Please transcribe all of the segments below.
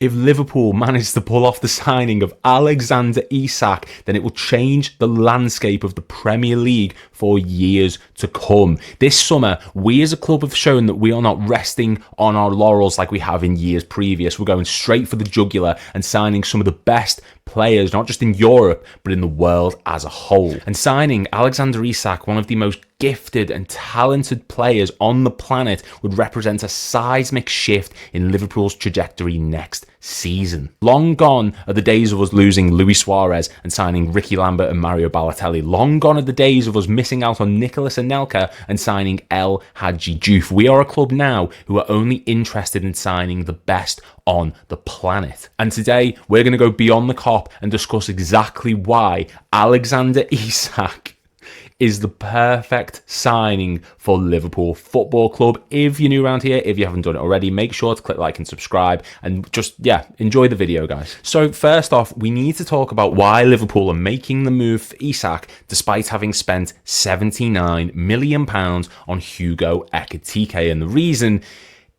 If Liverpool manage to pull off the signing of Alexander Isak, then it will change the landscape of the Premier League for years to come. This summer, we as a club have shown that we are not resting on our laurels like we have in years previous. We're going straight for the jugular and signing some of the best players, not just in Europe, but in the world as a whole. And signing Alexander Isak, one of the most gifted and talented players on the planet, would represent a seismic shift in Liverpool's trajectory next season. Long gone are the days of us losing Luis Suarez and signing Ricky Lambert and Mario Balotelli. Long gone are the days of us missing out on Nicolas Anelka and signing El Hadji Diouf. We are a club now who are only interested in signing the best on the planet. And today we're going to go beyond the Kop and discuss exactly why Alexander Isak is the perfect signing for Liverpool Football Club. If you're new around here, if you haven't done it already, make sure to click like and subscribe and just, enjoy the video, guys. So first off, we need to talk about why Liverpool are making the move for Isak despite having spent £79 million on Hugo Ekitike. And the reason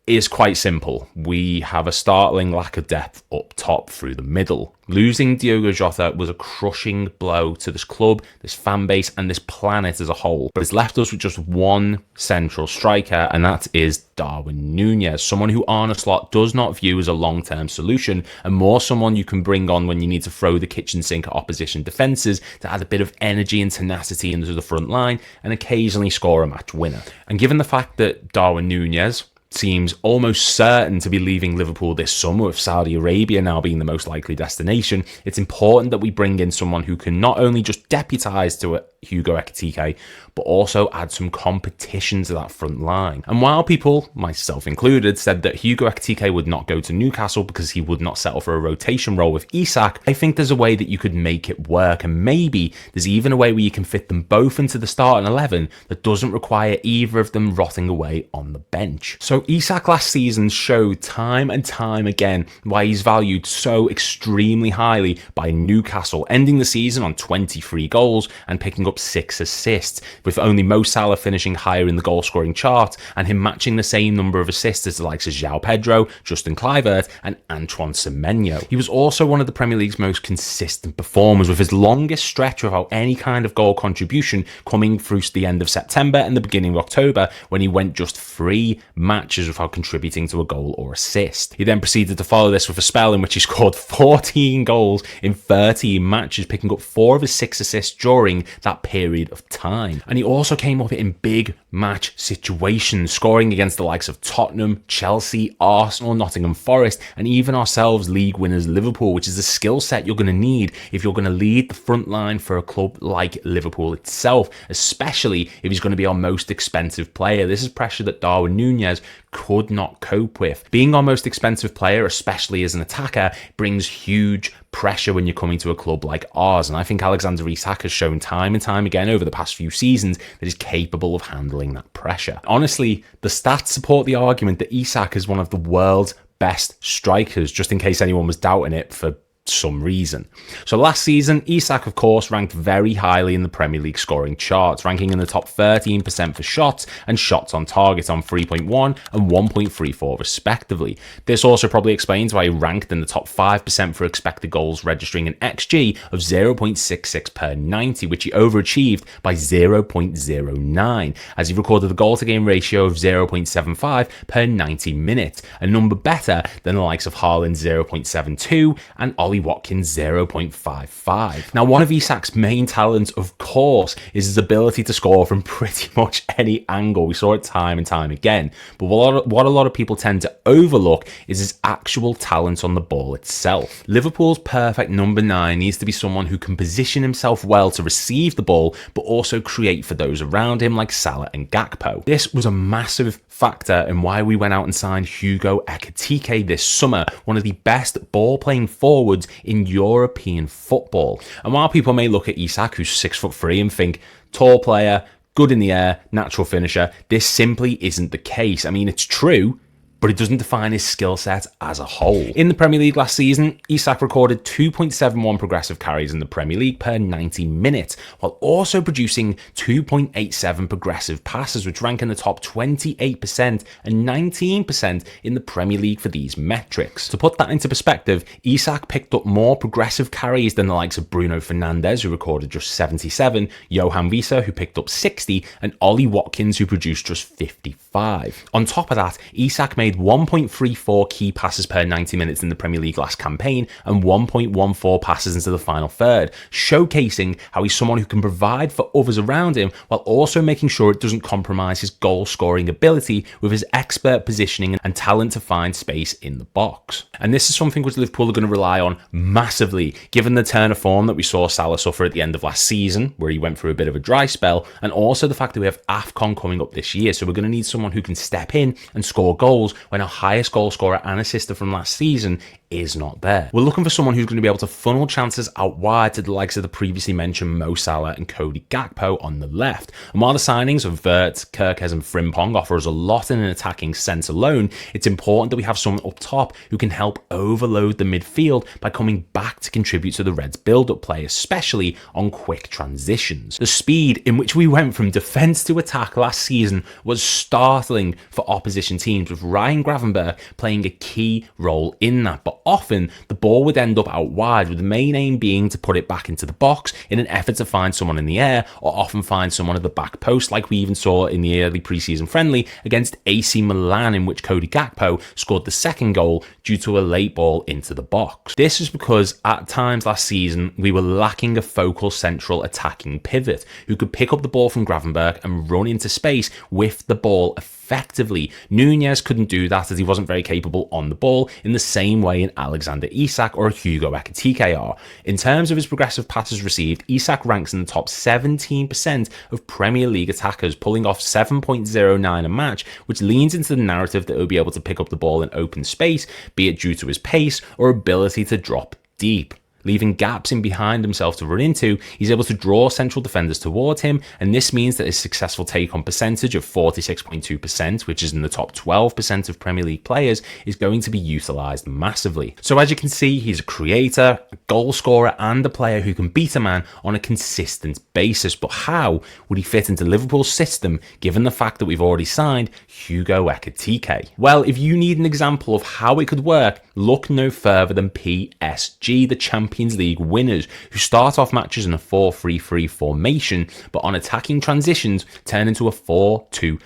is quite simple. We have a startling lack of depth up top through the middle. Losing Diogo Jota was a crushing blow to this club, this fan base, and this planet as a whole. But it's left us with just one central striker, and that is Darwin Núñez, someone who Arne Slot does not view as a long-term solution, and more someone you can bring on when you need to throw the kitchen sink at opposition defences to add a bit of energy and tenacity into the front line and occasionally score a match winner. And given the fact that Darwin Núñez seems almost certain to be leaving Liverpool this summer, with Saudi Arabia now being the most likely destination, it's important that we bring in someone who can not only just deputise to Hugo Ekitike, but also add some competition to that front line. And while people, myself included, said that Hugo Ekitike would not go to Newcastle because he would not settle for a rotation role with Isak, I think there's a way that you could make it work, and maybe there's even a way where you can fit them both into the starting 11 that doesn't require either of them rotting away on the bench. So Isak last season showed time and time again why he's valued so extremely highly by Newcastle, ending the season on 23 goals and picking up 6 assists, with only Mo Salah finishing higher in the goal-scoring chart and him matching the same number of assists as the likes of João Pedro, Justin Kluivert and Antoine Semenyo. He was also one of the Premier League's most consistent performers, with his longest stretch without any kind of goal contribution coming through the end of September and the beginning of October, when he went just 3 matches without contributing to a goal or assist. He then proceeded to follow this with a spell in which he scored 14 goals in 13 matches, picking up 4 of his 6 assists during that period of time. And he also came up in big match situations, scoring against the likes of Tottenham, Chelsea, Arsenal, Nottingham Forest, and even ourselves, league winners Liverpool, which is a skill set you're going to need if you're going to lead the front line for a club like Liverpool itself, especially if he's going to be our most expensive player. This is pressure that Darwin Núñez could not cope with. Being our most expensive player, especially as an attacker, brings huge pressure when you're coming to a club like ours, and I think Alexander Isak has shown time and time again over the past few seasons that he's capable of handling that pressure. Honestly, the stats support the argument that Isak is one of the world's best strikers, just in case anyone was doubting it for some reason. So last season, Isak, of course, ranked very highly in the Premier League scoring charts, ranking in the top 13% for shots and shots on target on 3.1 and 1.34 respectively. This also probably explains why he ranked in the top 5% for expected goals, registering an XG of 0.66 per 90, which he overachieved by 0.09, as he recorded a goal-to-game ratio of 0.75 per 90 minutes, a number better than the likes of Haaland 0.72 and Ollie Watkins 0.55. Now, one of Isak's main talents, of course, is his ability to score from pretty much any angle. We saw it time and time again. But what a lot of people tend to overlook is his actual talent on the ball itself. Liverpool's perfect number 9 needs to be someone who can position himself well to receive the ball, but also create for those around him like Salah and Gakpo. This was a massive factor in why we went out and signed Hugo Ekitike this summer, one of the best ball-playing forwards in European football. And while people may look at Isak, who's 6'3", and think, tall player, good in the air, natural finisher, this simply isn't the case. I mean, it's true, but it doesn't define his skill set as a whole. In the Premier League last season, Isak recorded 2.71 progressive carries in the Premier League per 90 minutes, while also producing 2.87 progressive passes, which rank in the top 28% and 19% in the Premier League for these metrics. To put that into perspective, Isak picked up more progressive carries than the likes of Bruno Fernandes, who recorded just 77, Johan Wieser, who picked up 60, and Ollie Watkins, who produced just 55. On top of that, Isak made 1.34 key passes per 90 minutes in the Premier League last campaign and 1.14 passes into the final third, showcasing how he's someone who can provide for others around him while also making sure it doesn't compromise his goal scoring ability with his expert positioning and talent to find space in the box. And this is something which Liverpool are going to rely on massively, given the turn of form that we saw Salah suffer at the end of last season, where he went through a bit of a dry spell, and also the fact that we have AFCON coming up this year, so we're going to need someone who can step in and score goals when our highest goal scorer and assister from last season is not there. We're looking for someone who's going to be able to funnel chances out wide to the likes of the previously mentioned Mo Salah and Cody Gakpo on the left. And while the signings of Vert, Kerkez and Frimpong offer us a lot in an attacking sense alone, it's important that we have someone up top who can help overload the midfield by coming back to contribute to the Reds' build-up play, especially on quick transitions. The speed in which we went from defence to attack last season was startling for opposition teams, with Ryan Gravenberch playing a key role in that. But often the ball would end up out wide, with the main aim being to put it back into the box in an effort to find someone in the air, or often find someone at the back post, like we even saw in the early pre-season friendly against AC Milan, in which Cody Gakpo scored the second goal due to a late ball into the box. This is because at times last season we were lacking a focal central attacking pivot who could pick up the ball from Gravenberch and run into space with the ball effectively. Nunez couldn't do that, as he wasn't very capable on the ball in the same way an Alexander Isak or a Hugo Ekitike are. In terms of his progressive passes received, Isak ranks in the top 17% of Premier League attackers, pulling off 7.09 a match, which leans into the narrative that he'll be able to pick up the ball in open space, be it due to his pace or ability to drop deep. Leaving gaps in behind himself to run into, he's able to draw central defenders towards him, and this means that his successful take-on percentage of 46.2%, which is in the top 12% of Premier League players, is going to be utilised massively. So as you can see, he's a creator, a goal scorer, and a player who can beat a man on a consistent basis. But how would he fit into Liverpool's system, given the fact that we've already signed Hugo Ekitike? Well, if you need an example of how it could work, look no further than PSG, the Champions League winners, who start off matches in a 4-3-3 formation, but on attacking transitions turn into a 4-2-4,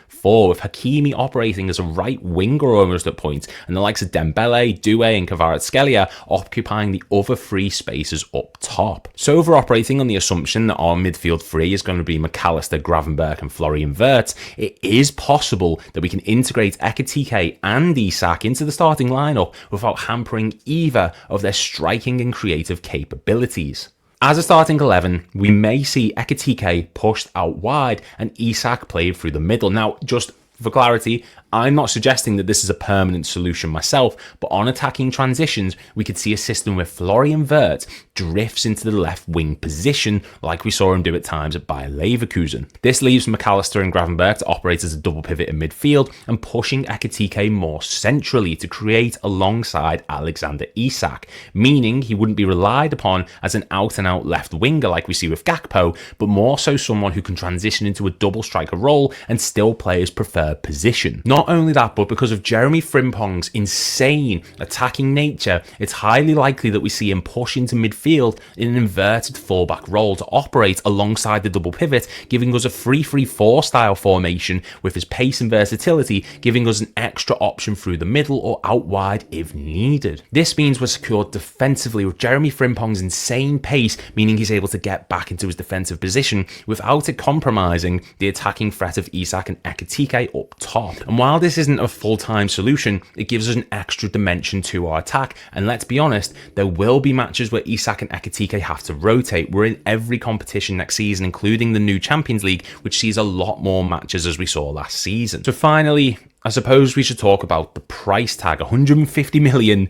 with Hakimi operating as a right winger almost at points, and the likes of Dembele, Doué and Kvaratskhelia occupying the other free spaces up top. So if we're operating on the assumption that our midfield three is going to be McAllister, Gravenberch and Florian Wirtz, it is possible that we can integrate Ekitike and Isak into the starting lineup without hampering either of their striking and creative capabilities. As a starting 11, we may see Ekitike pushed out wide and Isak played through the middle. Now, just for clarity, I'm not suggesting that this is a permanent solution myself, but on attacking transitions, we could see a system where Florian Wirtz drifts into the left wing position, like we saw him do at times at Bayer Leverkusen. This leaves McAllister and Gravenberch to operate as a double pivot in midfield and pushing Ekitike more centrally to create alongside Alexander Isak, meaning he wouldn't be relied upon as an out-and-out left winger like we see with Gakpo, but more so someone who can transition into a double striker role and still play his preferred position. Not only that, but because of Jeremy Frimpong's insane attacking nature, it's highly likely that we see him push into midfield in an inverted fullback role to operate alongside the double pivot, giving us a 3-3-4 style formation with his pace and versatility, giving us an extra option through the middle or out wide if needed. This means we're secured defensively with Jeremy Frimpong's insane pace, meaning he's able to get back into his defensive position without it compromising the attacking threat of Isak and Ekitike up top. And while this isn't a full-time solution, it gives us an extra dimension to our attack, and let's be honest, there will be matches where Isak and Ekitike have to rotate. We're in every competition next season, including the new Champions League, which sees a lot more matches as we saw last season. So finally, I suppose we should talk about the price tag. 150 million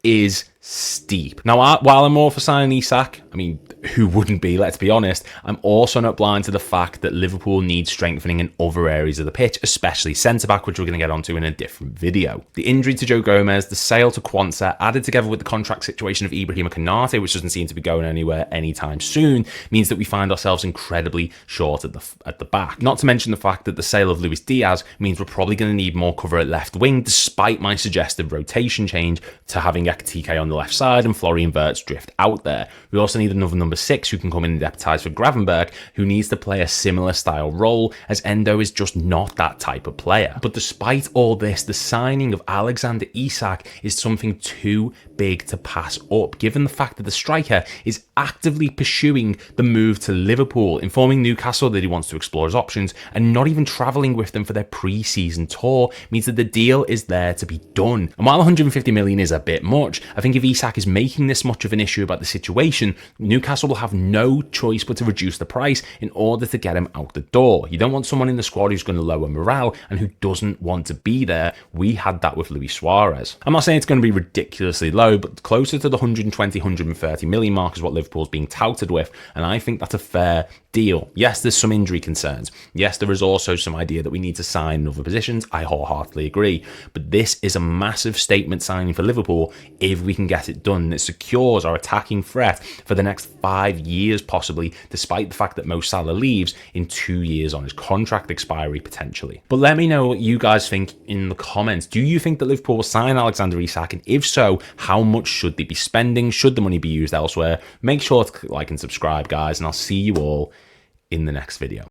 is steep. Now, while I'm all for signing Isak, I mean, who wouldn't be, let's be honest. I'm also not blind to the fact that Liverpool needs strengthening in other areas of the pitch, especially centre-back, which we're going to get onto in a different video. The injury to Joe Gomez, the sale to Kwanzaa, added together with the contract situation of Ibrahima Konate, which doesn't seem to be going anywhere anytime soon, means that we find ourselves incredibly short at the back. Not to mention the fact that the sale of Luis Diaz means we're probably going to need more cover at left wing, despite my suggested rotation change to having Ekitike on the left side and Florian Wirtz drift out there. We also need another number 6 who can come in and deputise for Gravenberch, who needs to play a similar style role, as Endo is just not that type of player. But despite all this, the signing of Alexander Isak is something too big to pass up, given the fact that the striker is actively pursuing the move to Liverpool, informing Newcastle that he wants to explore his options, and not even travelling with them for their pre-season tour means that the deal is there to be done. And while 150 million is a bit much, I think if Isak is making this much of an issue about the situation, Newcastle will have no choice but to reduce the price in order to get him out the door. You don't want someone in the squad who's going to lower morale and who doesn't want to be there. We had that with Luis Suarez. I'm not saying it's going to be ridiculously low, but closer to the 120, 130 million mark is what Liverpool's being touted with, and I think that's a fair deal. Yes, there's some injury concerns. Yes, there is also some idea that we need to sign in other positions. I wholeheartedly agree. But this is a massive statement signing for Liverpool if we can get it done. It secures our attacking threat for the next 5 years, possibly, despite the fact that Mo Salah leaves in 2 years on his contract expiry, potentially. But let me know what you guys think in the comments. Do you think that Liverpool will sign Alexander Isak? And if so, how much should they be spending? Should the money be used elsewhere? Make sure to click like and subscribe, guys, and I'll see you all in the next video.